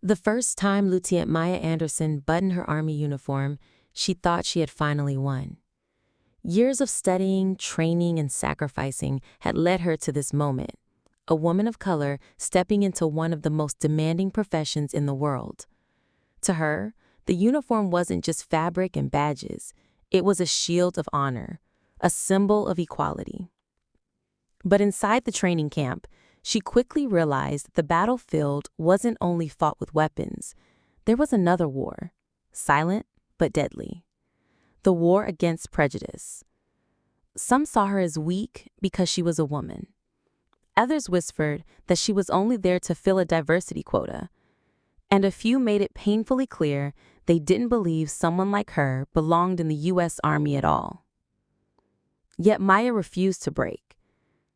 The first time Lieutenant Maya Anderson buttoned her Army uniform, she thought she had finally won. Years of studying, training, and sacrificing had led her to this moment, a woman of color stepping into one of the most demanding professions in the world. To her, the uniform wasn't just fabric and badges, it was a shield of honor, a symbol of equality. But inside the training camp, she quickly realized the battlefield wasn't only fought with weapons. There was another war, silent but deadly. The war against prejudice. Some saw her as weak because she was a woman. Others whispered that she was only there to fill a diversity quota. And a few made it painfully clear they didn't believe someone like her belonged in the U.S. Army at all. Yet Maya refused to break.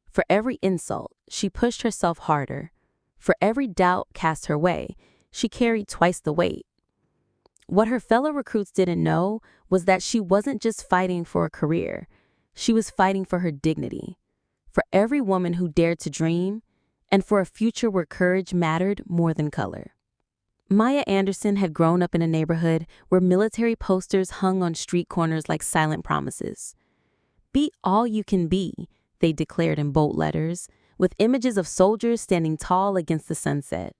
For every insult, she pushed herself harder. For every doubt cast her way, she carried twice the weight. What her fellow recruits didn't know was that she wasn't just fighting for a career. She was fighting for her dignity, for every woman who dared to dream, and for a future where courage mattered more than color. Maya Anderson had grown up in a neighborhood where military posters hung on street corners like silent promises. Be all you can be, they declared in bold letters, with images of soldiers standing tall against the sunset.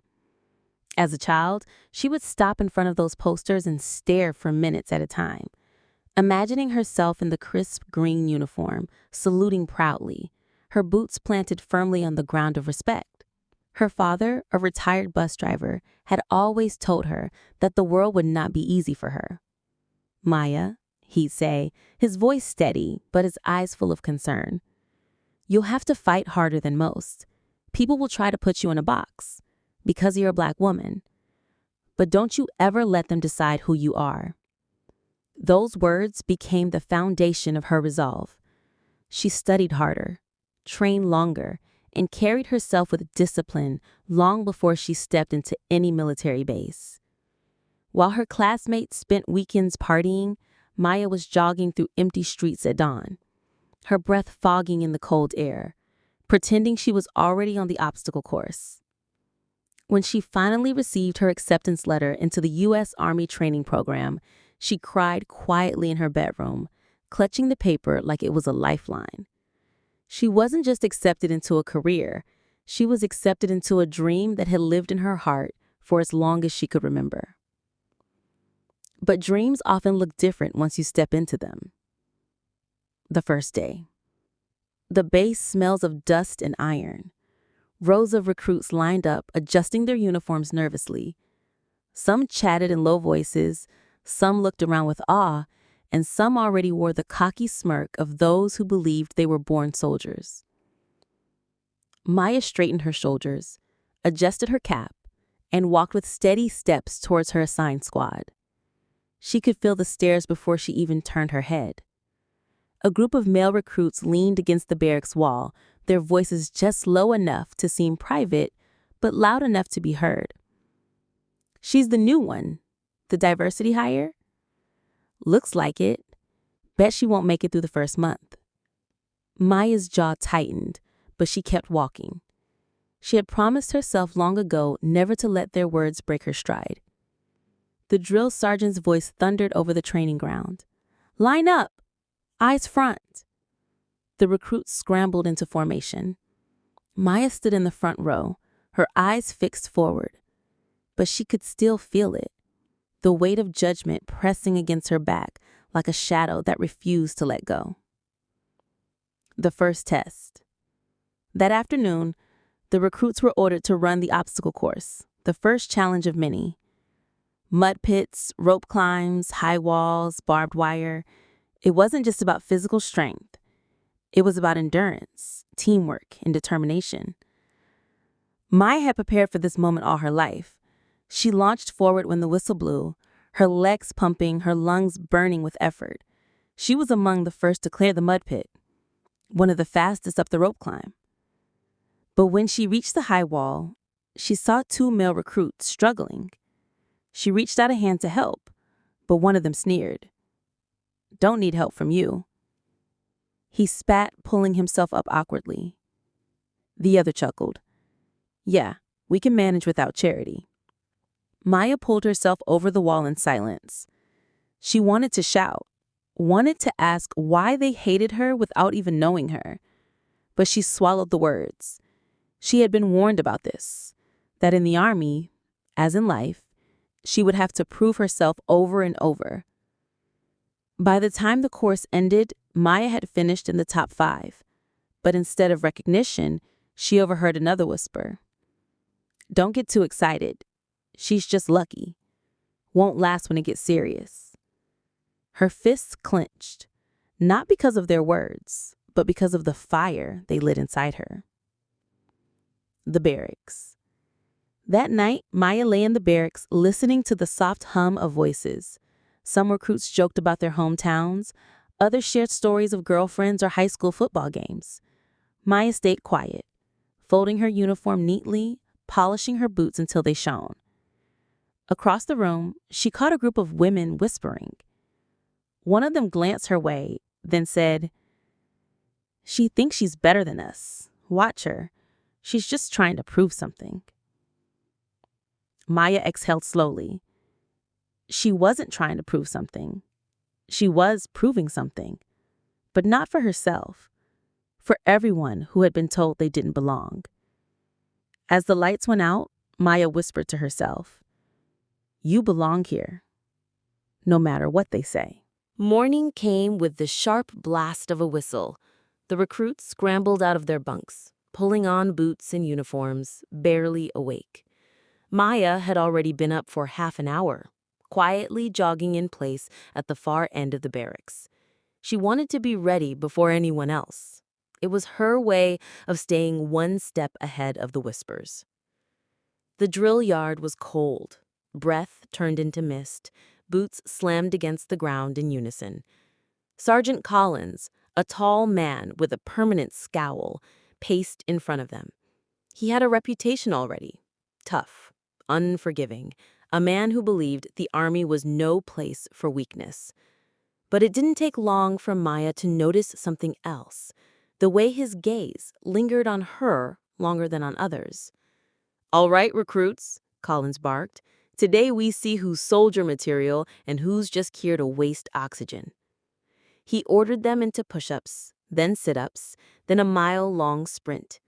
As a child, she would stop in front of those posters and stare for minutes at a time, imagining herself in the crisp green uniform, saluting proudly, her boots planted firmly on the ground of respect. Her father, a retired bus driver, had always told her that the world would not be easy for her. "Maya," he'd say, his voice steady, but his eyes full of concern, "you'll have to fight harder than most. People will try to put you in a box because you're a Black woman. But don't you ever let them decide who you are." Those words became the foundation of her resolve. She studied harder, trained longer, and carried herself with discipline long before she stepped into any military base. While her classmates spent weekends partying, Maya was jogging through empty streets at dawn, her breath fogging in the cold air, pretending she was already on the obstacle course. When she finally received her acceptance letter into the U.S. Army training program, she cried quietly in her bedroom, clutching the paper like it was a lifeline. She wasn't just accepted into a career, she was accepted into a dream that had lived in her heart for as long as she could remember. But dreams often look different once you step into them. The first day. The base smells of dust and iron. Rows of recruits lined up, adjusting their uniforms nervously. Some chatted in low voices, some looked around with awe, and some already wore the cocky smirk of those who believed they were born soldiers. Maya straightened her shoulders, adjusted her cap, and walked with steady steps towards her assigned squad. She could feel the stares before she even turned her head. A group of male recruits leaned against the barracks wall, their voices just low enough to seem private, but loud enough to be heard. "She's the new one, the diversity hire?" "Looks like it. Bet she won't make it through the first month." Maya's jaw tightened, but she kept walking. She had promised herself long ago never to let their words break her stride. The drill sergeant's voice thundered over the training ground. "Line up! Eyes front!" The recruits scrambled into formation. Maya stood in the front row, her eyes fixed forward. But she could still feel it, the weight of judgment pressing against her back like a shadow that refused to let go. The first test. That afternoon, the recruits were ordered to run the obstacle course, the first challenge of many. Mud pits, rope climbs, high walls, barbed wire. It wasn't just about physical strength. It was about endurance, teamwork, and determination. Maya had prepared for this moment all her life. She launched forward when the whistle blew, her legs pumping, her lungs burning with effort. She was among the first to clear the mud pit, one of the fastest up the rope climb. But when she reached the high wall, she saw two male recruits struggling. She reached out a hand to help, but one of them sneered. "Don't need help from you." He spat, pulling himself up awkwardly. The other chuckled. "Yeah, we can manage without charity." Maya pulled herself over the wall in silence. She wanted to shout, wanted to ask why they hated her without even knowing her. But she swallowed the words. She had been warned about this, that in the army, as in life, she would have to prove herself over and over. By the time the course ended, Maya had finished in the top 5. But instead of recognition, she overheard another whisper. Don't get too excited. She's just lucky. Won't last when it gets serious. Her fists clenched, not because of their words, but because of the fire they lit inside her. The barracks. That night, Maya lay in the barracks listening to the soft hum of voices. Some recruits joked about their hometowns. Others shared stories of girlfriends or high school football games. Maya stayed quiet, folding her uniform neatly, polishing her boots until they shone. Across the room, she caught a group of women whispering. One of them glanced her way, then said, "She thinks she's better than us. Watch her. She's just trying to prove something." Maya exhaled slowly. She wasn't trying to prove something. She was proving something, but not for herself, for everyone who had been told they didn't belong. As the lights went out, Maya whispered to herself, "You belong here, no matter what they say." Morning came with the sharp blast of a whistle. The recruits scrambled out of their bunks, pulling on boots and uniforms, barely awake. Maya had already been up for half an hour, quietly jogging in place at the far end of the barracks. She wanted to be ready before anyone else. It was her way of staying one step ahead of the whispers. The drill yard was cold. Breath turned into mist. Boots slammed against the ground in unison. Sergeant Collins, a tall man with a permanent scowl, paced in front of them. He had a reputation already. Tough, unforgiving, a man who believed the army was no place for weakness. But it didn't take long for Maya to notice something else, the way his gaze lingered on her longer than on others. "All right, recruits," Collins barked. "Today we see who's soldier material and who's just here to waste oxygen." He ordered them into push-ups, then sit-ups, then a mile-long sprint.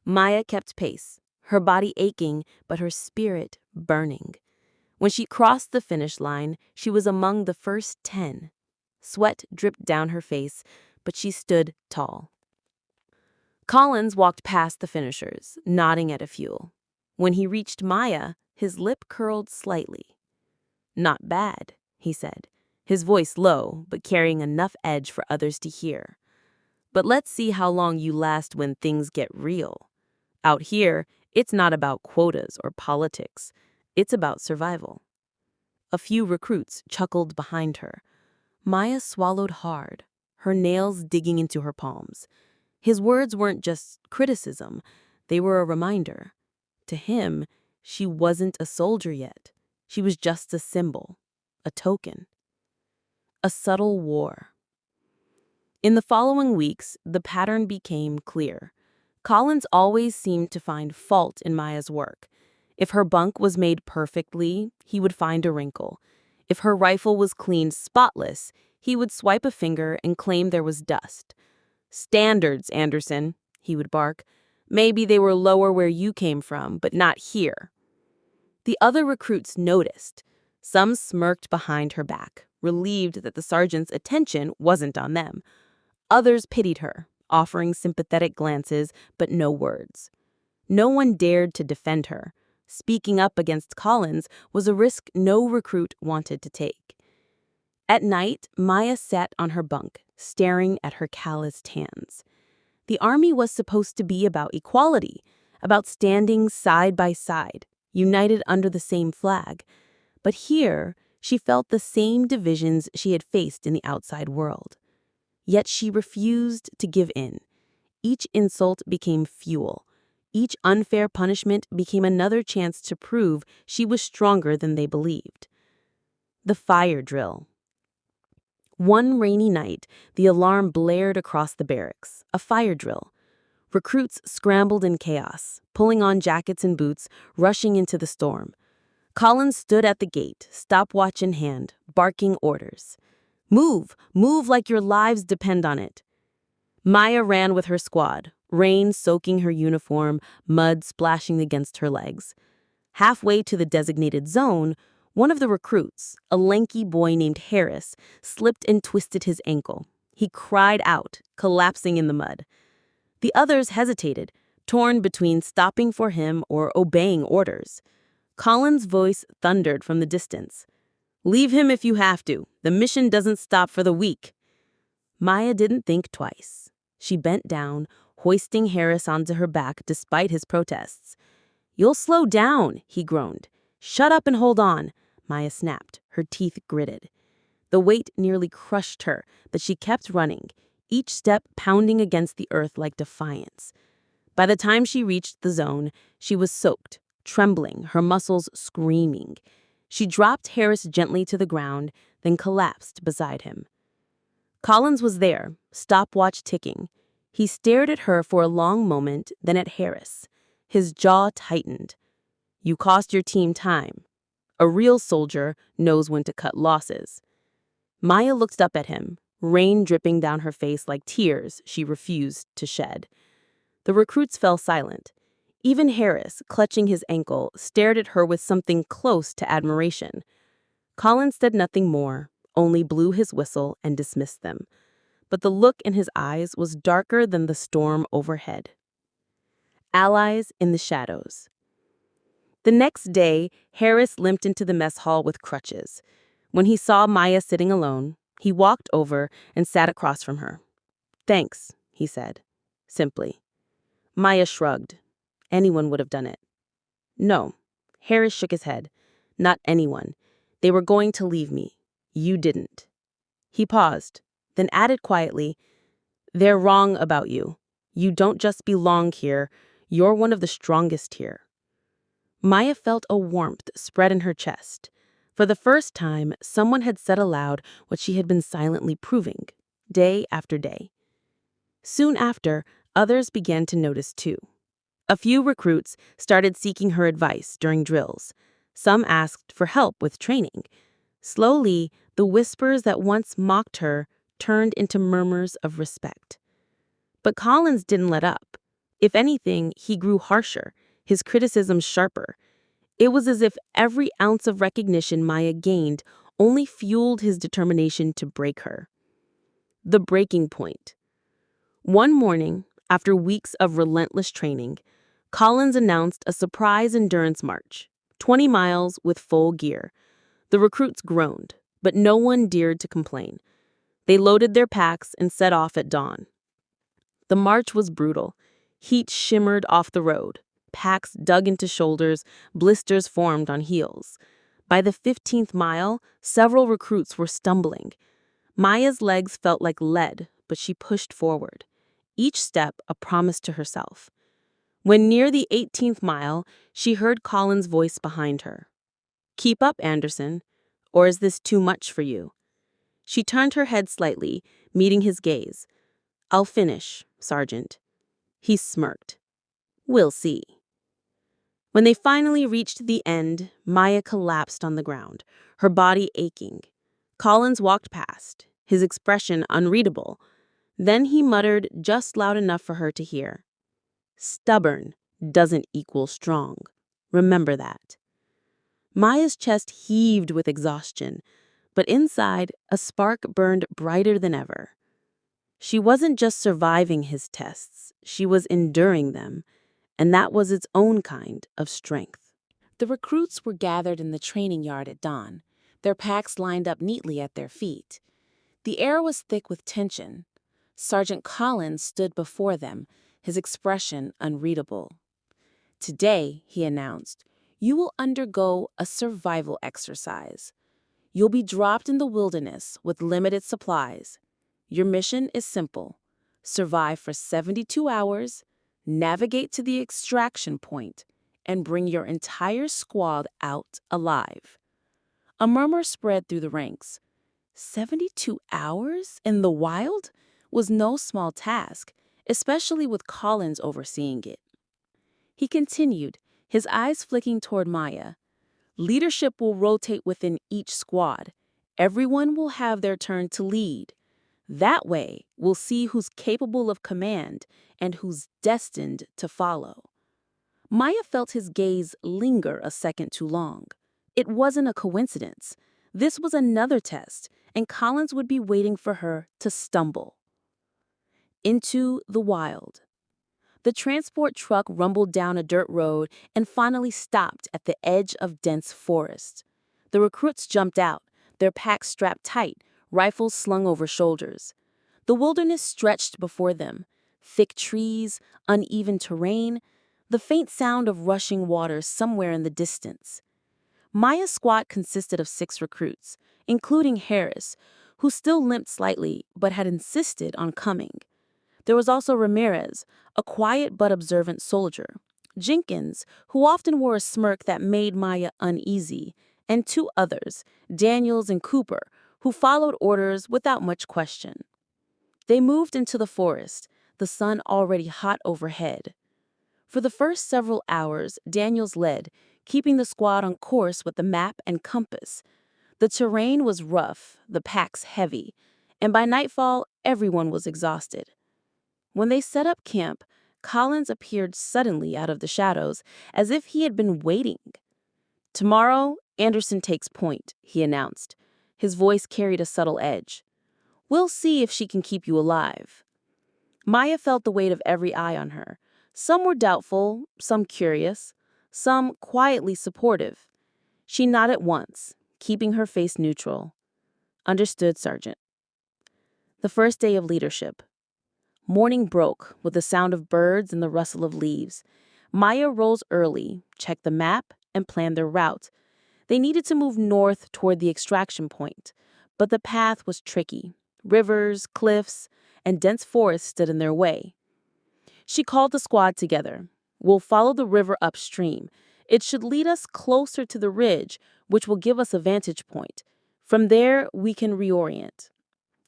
Maya kept pace, her body aching, but her spirit burning. When she crossed the finish line, she was among the first 10. Sweat dripped down her face, but she stood tall. Collins walked past the finishers, nodding at a few. When he reached Maya, his lip curled slightly. "Not bad," he said, his voice low, but carrying enough edge for others to hear. "But let's see how long you last when things get real. Out here, it's not about quotas or politics. It's about survival." A few recruits chuckled behind her. Maya swallowed hard, her nails digging into her palms. His words weren't just criticism, they were a reminder. To him, she wasn't a soldier yet. She was just a symbol, a token. A subtle war. In the following weeks, the pattern became clear. Collins always seemed to find fault in Maya's work. If her bunk was made perfectly, he would find a wrinkle. If her rifle was cleaned spotless, he would swipe a finger and claim there was dust. "Standards, Anderson," he would bark. "Maybe they were lower where you came from, but not here." The other recruits noticed. Some smirked behind her back, relieved that the sergeant's attention wasn't on them. Others pitied her, offering sympathetic glances, but no words. No one dared to defend her. Speaking up against Collins was a risk no recruit wanted to take. At night, Maya sat on her bunk, staring at her calloused hands. The army was supposed to be about equality, about standing side by side, united under the same flag. But here, she felt the same divisions she had faced in the outside world. Yet she refused to give in. Each insult became fuel. Each unfair punishment became another chance to prove she was stronger than they believed. The fire drill. One rainy night, the alarm blared across the barracks, a fire drill. Recruits scrambled in chaos, pulling on jackets and boots, rushing into the storm. Collins stood at the gate, stopwatch in hand, barking orders. Move, move like your lives depend on it. Maya ran with her squad, rain soaking her uniform, mud splashing against her legs. Halfway to the designated zone, one of the recruits, a lanky boy named Harris, slipped and twisted his ankle. He cried out, collapsing in the mud. The others hesitated, torn between stopping for him or obeying orders. Colin's voice thundered from the distance. "Leave him if you have to. The mission doesn't stop for the weak." Maya didn't think twice. She bent down, hoisting Harris onto her back despite his protests. "You'll slow down," he groaned. "Shut up and hold on," Maya snapped, her teeth gritted. The weight nearly crushed her, but she kept running, each step pounding against the earth like defiance. By the time she reached the zone, she was soaked, trembling, her muscles screaming. She dropped Harris gently to the ground, then collapsed beside him. Collins was there, stopwatch ticking. He stared at her for a long moment, then at Harris. His jaw tightened. "You cost your team time. A real soldier knows when to cut losses." Maya looked up at him, rain dripping down her face like tears she refused to shed. The recruits fell silent. Even Harris, clutching his ankle, stared at her with something close to admiration. Collins said nothing more, only blew his whistle and dismissed them. But the look in his eyes was darker than the storm overhead. Allies in the shadows. The next day, Harris limped into the mess hall with crutches. When he saw Maya sitting alone, he walked over and sat across from her. "Thanks," he said, simply. Maya shrugged. Anyone would have done it. "No." Harris shook his head. "Not anyone. They were going to leave me. You didn't." He paused, then added quietly, "They're wrong about you. You don't just belong here. You're one of the strongest here." Maya felt a warmth spread in her chest. For the first time, someone had said aloud what she had been silently proving, day after day. Soon after, others began to notice too. A few recruits started seeking her advice during drills. Some asked for help with training. Slowly, the whispers that once mocked her turned into murmurs of respect. But Collins didn't let up. If anything, he grew harsher, his criticisms sharper. It was as if every ounce of recognition Maya gained only fueled his determination to break her. The breaking point. One morning, after weeks of relentless training, Collins announced a surprise endurance march, 20 miles with full gear. The recruits groaned, but no one dared to complain. They loaded their packs and set off at dawn. The march was brutal. Heat shimmered off the road. Packs dug into shoulders, blisters formed on heels. By the 15th mile, several recruits were stumbling. Maya's legs felt like lead, but she pushed forward. Each step a promise to herself. When near the 18th mile, she heard Colin's voice behind her. "Keep up, Anderson, or is this too much for you?" She turned her head slightly, meeting his gaze. "I'll finish, Sergeant." He smirked. "We'll see." When they finally reached the end, Maya collapsed on the ground, her body aching. Collins walked past, his expression unreadable. Then he muttered just loud enough for her to hear. "Stubborn doesn't equal strong. Remember that." Maya's chest heaved with exhaustion, but inside, a spark burned brighter than ever. She wasn't just surviving his tests, she was enduring them, and that was its own kind of strength. The recruits were gathered in the training yard at dawn, their packs lined up neatly at their feet. The air was thick with tension. Sergeant Collins stood before them, his expression unreadable. "Today," he announced, "you will undergo a survival exercise. You'll be dropped in the wilderness with limited supplies. Your mission is simple: survive for 72 hours, navigate to the extraction point, and bring your entire squad out alive." A murmur spread through the ranks. 72 hours in the wild was no small task, especially with Collins overseeing it. He continued, his eyes flicking toward Maya. Leadership will rotate within each squad. Everyone will have their turn to lead. That way, we'll see who's capable of command and who's destined to follow. Maya felt his gaze linger a second too long. It wasn't a coincidence. This was another test, and Collins would be waiting for her to stumble. Into the wild. The transport truck rumbled down a dirt road and finally stopped at the edge of dense forest. The recruits jumped out, their packs strapped tight, rifles slung over shoulders. The wilderness stretched before them. Thick trees, uneven terrain, the faint sound of rushing water somewhere in the distance. Maya's squad consisted of 6 recruits, including Harris, who still limped slightly but had insisted on coming. There was also Ramirez, a quiet but observant soldier, Jenkins, who often wore a smirk that made Maya uneasy, and 2 others, Daniels and Cooper, who followed orders without much question. They moved into the forest, the sun already hot overhead. For the first several hours, Daniels led, keeping the squad on course with the map and compass. The terrain was rough, the packs heavy, and by nightfall, everyone was exhausted. When they set up camp, Collins appeared suddenly out of the shadows, as if he had been waiting. "Tomorrow, Anderson takes point," he announced. His voice carried a subtle edge. "We'll see if she can keep you alive." Maya felt the weight of every eye on her. Some were doubtful, some curious, some quietly supportive. She nodded once, keeping her face neutral. "Understood, Sergeant." The first day of leadership. Morning broke with the sound of birds and the rustle of leaves. Maya rose early, checked the map, and planned their route. They needed to move north toward the extraction point, but the path was tricky. Rivers, cliffs, and dense forest stood in their way. She called the squad together. "We'll follow the river upstream. It should lead us closer to the ridge, which will give us a vantage point. From there, we can reorient."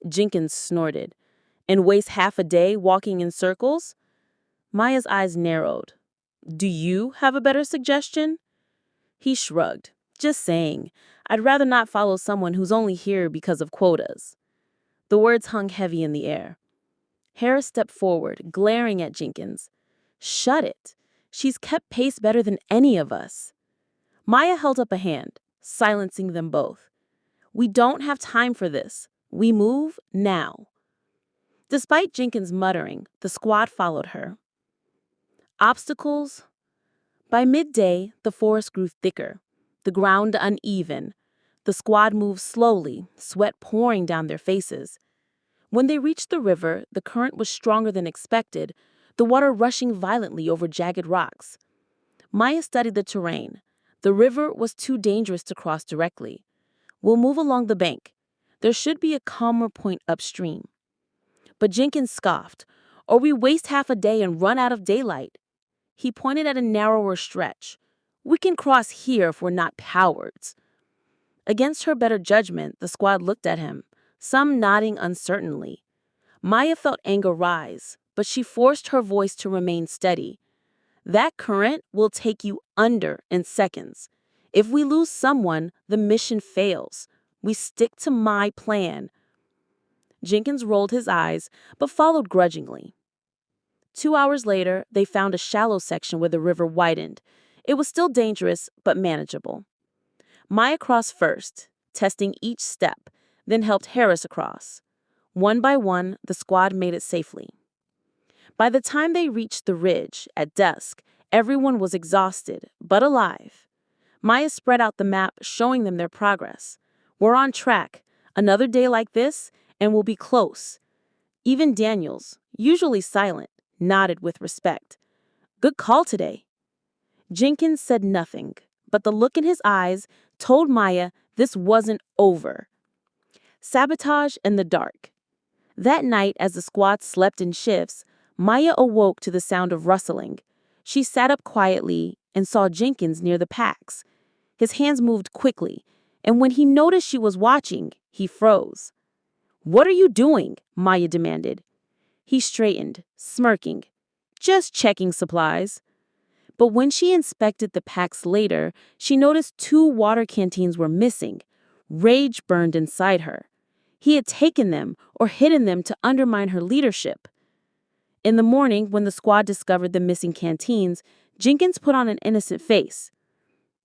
Jenkins snorted. "And waste half a day walking in circles?" Maya's eyes narrowed. "Do you have a better suggestion?" He shrugged. "Just saying. I'd rather not follow someone who's only here because of quotas." The words hung heavy in the air. Harris stepped forward, glaring at Jenkins. "Shut it. She's kept pace better than any of us." Maya held up a hand, silencing them both. "We don't have time for this. We move now." Despite Jenkins' muttering, the squad followed her. Obstacles? By midday, the forest grew thicker, the ground uneven. The squad moved slowly, sweat pouring down their faces. When they reached the river, the current was stronger than expected, the water rushing violently over jagged rocks. Maya studied the terrain. The river was too dangerous to cross directly. "We'll move along the bank. There should be a calmer point upstream." But Jenkins scoffed. "Or we waste half a day and run out of daylight." He pointed at a narrower stretch. "We can cross here if we're not cowards." Against her better judgment, the squad looked at him, some nodding uncertainly. Maya felt anger rise, but she forced her voice to remain steady. "That current will take you under in seconds. If we lose someone, the mission fails. We stick to my plan." Jenkins rolled his eyes, but followed grudgingly. 2 hours later, they found a shallow section where the river widened. It was still dangerous, but manageable. Maya crossed first, testing each step, then helped Harris across. One by one, the squad made it safely. By the time they reached the ridge, at dusk, everyone was exhausted, but alive. Maya spread out the map, showing them their progress. "We're on track. Another day like this, and we'll be close." Even Daniels, usually silent, nodded with respect. "Good call today." Jenkins said nothing, but the look in his eyes told Maya this wasn't over. Sabotage in the dark. That night, as the squad slept in shifts, Maya awoke to the sound of rustling. She sat up quietly and saw Jenkins near the packs. His hands moved quickly, and when he noticed she was watching, he froze. "What are you doing?" Maya demanded. He straightened, smirking. "Just checking supplies." But when she inspected the packs later, she noticed 2 water canteens were missing. Rage burned inside her. He had taken them or hidden them to undermine her leadership. In the morning, when the squad discovered the missing canteens, Jenkins put on an innocent face.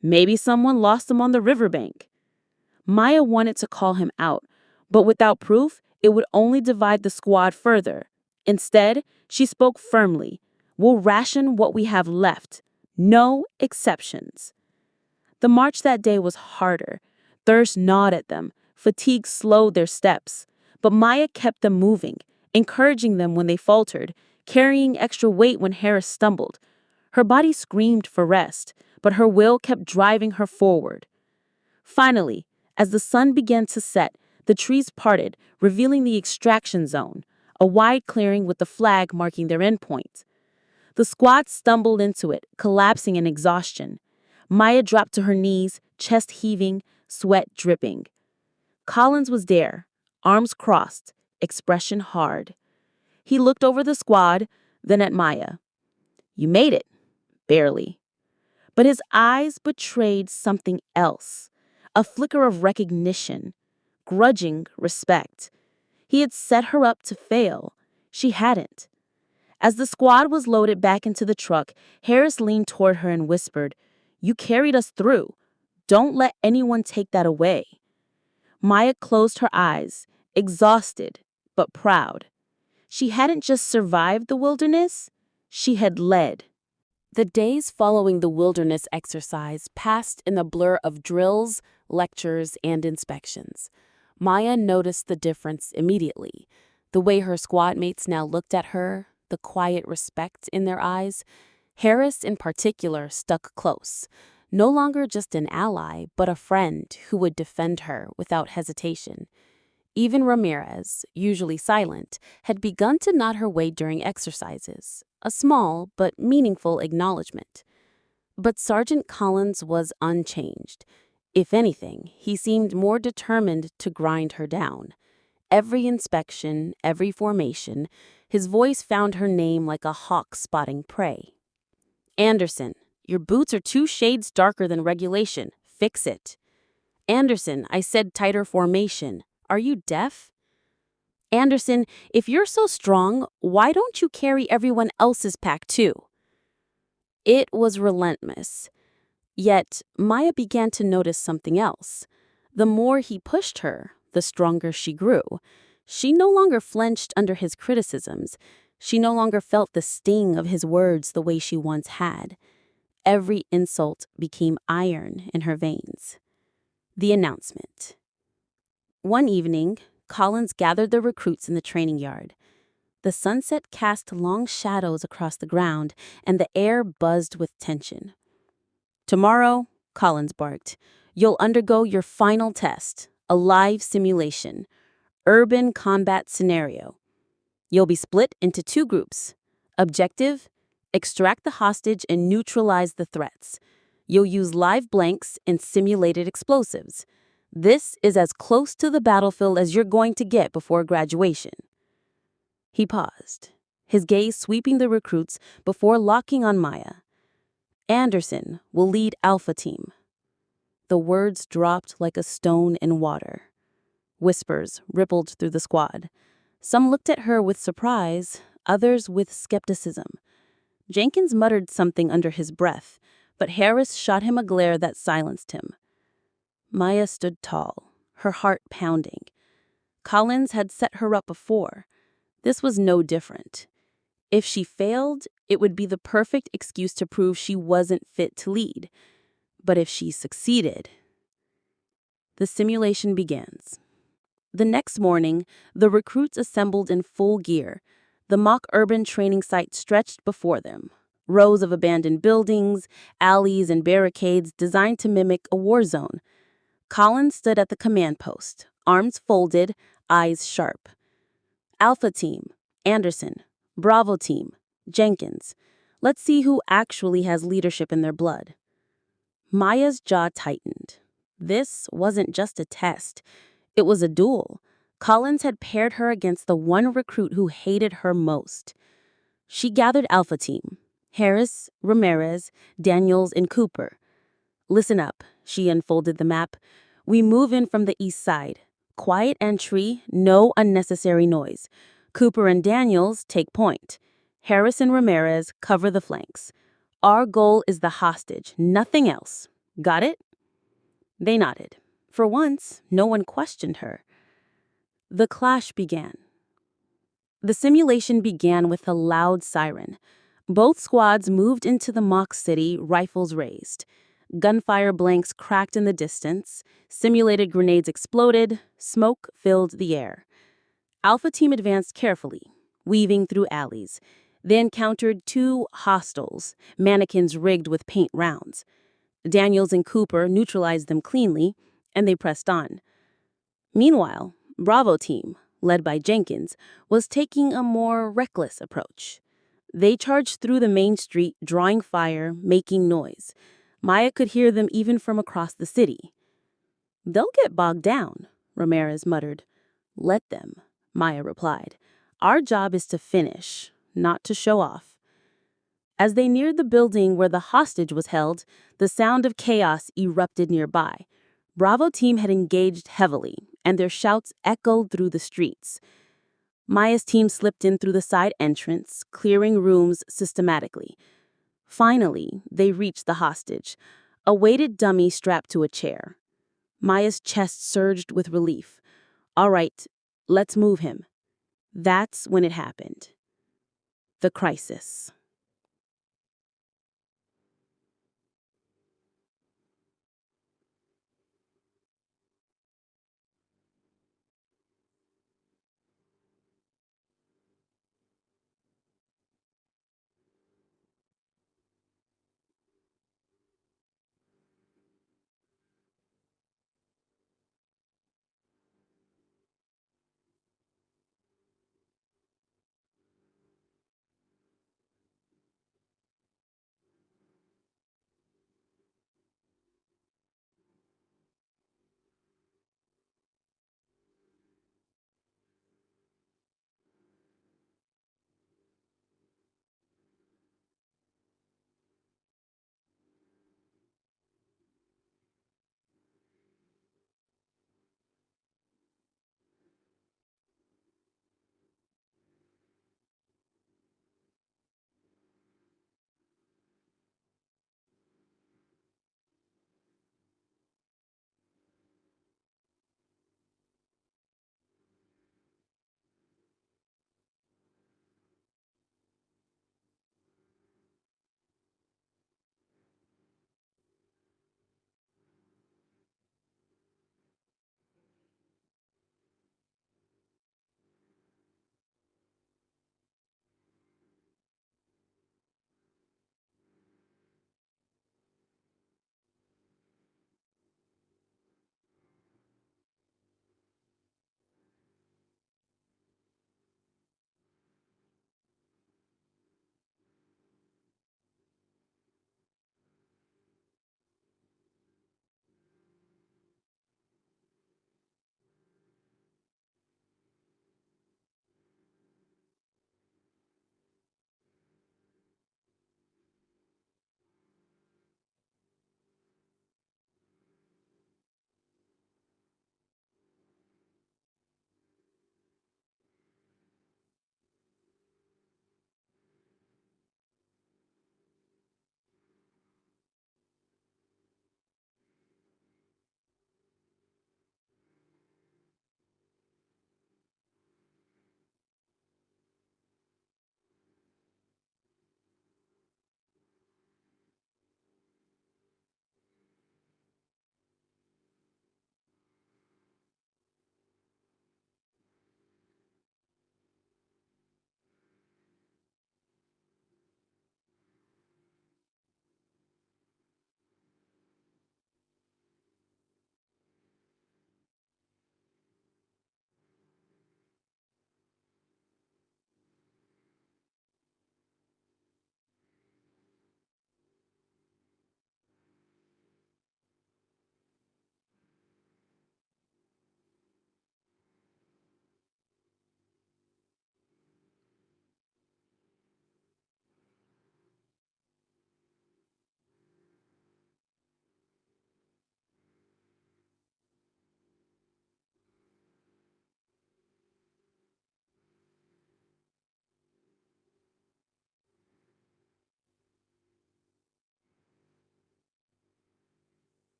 Maybe someone lost them on the riverbank. Maya wanted to call him out, but without proof, it would only divide the squad further. Instead, she spoke firmly. We'll ration what we have left. No exceptions. The march that day was harder. Thirst gnawed at them. Fatigue slowed their steps. But Maya kept them moving, encouraging them when they faltered, carrying extra weight when Harris stumbled. Her body screamed for rest, but her will kept driving her forward. Finally, as the sun began to set, the trees parted, revealing the extraction zone, a wide clearing with the flag marking their endpoint. The squad stumbled into it, collapsing in exhaustion. Maya dropped to her knees, chest heaving, sweat dripping. Collins was there, arms crossed, expression hard. He looked over the squad, then at Maya. You made it. Barely. But his eyes betrayed something else, a flicker of recognition, grudging respect. He had set her up to fail. She hadn't. As the squad was loaded back into the truck, Harris leaned toward her and whispered, You carried us through. Don't let anyone take that away. Maya closed her eyes, exhausted, but proud. She hadn't just survived the wilderness, she had led. The days following the wilderness exercise passed in a blur of drills, lectures, and inspections. Maya noticed the difference immediately. The way her squad mates now looked at her, the quiet respect in their eyes. Harris, in particular, stuck close. No longer just an ally, but a friend who would defend her without hesitation. Even Ramirez, usually silent, had begun to nod her way during exercises, a small but meaningful acknowledgement. But Sergeant Collins was unchanged. If anything, he seemed more determined to grind her down. Every inspection, every formation, his voice found her name like a hawk spotting prey. Anderson, your boots are 2 shades darker than regulation. Fix it. Anderson, I said tighter formation. Are you deaf? Anderson, if you're so strong, why don't you carry everyone else's pack too? It was relentless. Yet, Maya began to notice something else. The more he pushed her, the stronger she grew. She no longer flinched under his criticisms. She no longer felt the sting of his words the way she once had. Every insult became iron in her veins. The announcement. One evening, Collins gathered the recruits in the training yard. The sunset cast long shadows across the ground, and the air buzzed with tension. Tomorrow, Collins barked, you'll undergo your final test, a live simulation, urban combat scenario. You'll be split into 2 groups. Objective, extract the hostage and neutralize the threats. You'll use live blanks and simulated explosives. This is as close to the battlefield as you're going to get before graduation. He paused, his gaze sweeping the recruits before locking on Maya. Anderson will lead Alpha Team. The words dropped like a stone in water. Whispers rippled through the squad. Some looked at her with surprise, others with skepticism. Jenkins muttered something under his breath, but Harris shot him a glare that silenced him. Maya stood tall, her heart pounding. Collins had set her up before. This was no different. If she failed, it would be the perfect excuse to prove she wasn't fit to lead. But if she succeeded... The simulation begins. The next morning, the recruits assembled in full gear. The mock urban training site stretched before them. Rows of abandoned buildings, alleys, and barricades designed to mimic a war zone. Collins stood at the command post, arms folded, eyes sharp. Alpha Team, Anderson. Bravo Team, Jenkins. Let's see who actually has leadership in their blood. Maya's jaw tightened. This wasn't just a test. It was a duel. Collins had paired her against the one recruit who hated her most. She gathered Alpha Team. Harris, Ramirez, Daniels, and Cooper. Listen up, she unfolded the map. We move in from the east side. Quiet entry, no unnecessary noise. Cooper and Daniels take point. Harris and Ramirez cover the flanks. Our goal is the hostage, nothing else. Got it? They nodded. For once, no one questioned her. The clash began. The simulation began with a loud siren. Both squads moved into the mock city, rifles raised. Gunfire blanks cracked in the distance. Simulated grenades exploded. Smoke filled the air. Alpha Team advanced carefully, weaving through alleys. They encountered two hostiles, mannequins rigged with paint rounds. Daniels and Cooper neutralized them cleanly, and they pressed on. Meanwhile, Bravo Team, led by Jenkins, was taking a more reckless approach. They charged through the main street, drawing fire, making noise. Maya could hear them even from across the city. "They'll get bogged down," Ramirez muttered. "Let them," Maya replied. "Our job is to finish, not to show off." As they neared the building where the hostage was held, the sound of chaos erupted nearby. Bravo Team had engaged heavily, and their shouts echoed through the streets. Maya's team slipped in through the side entrance, clearing rooms systematically. Finally, they reached the hostage, a weighted dummy strapped to a chair. Maya's chest surged with relief. "All right, let's move him." That's when it happened. The crisis.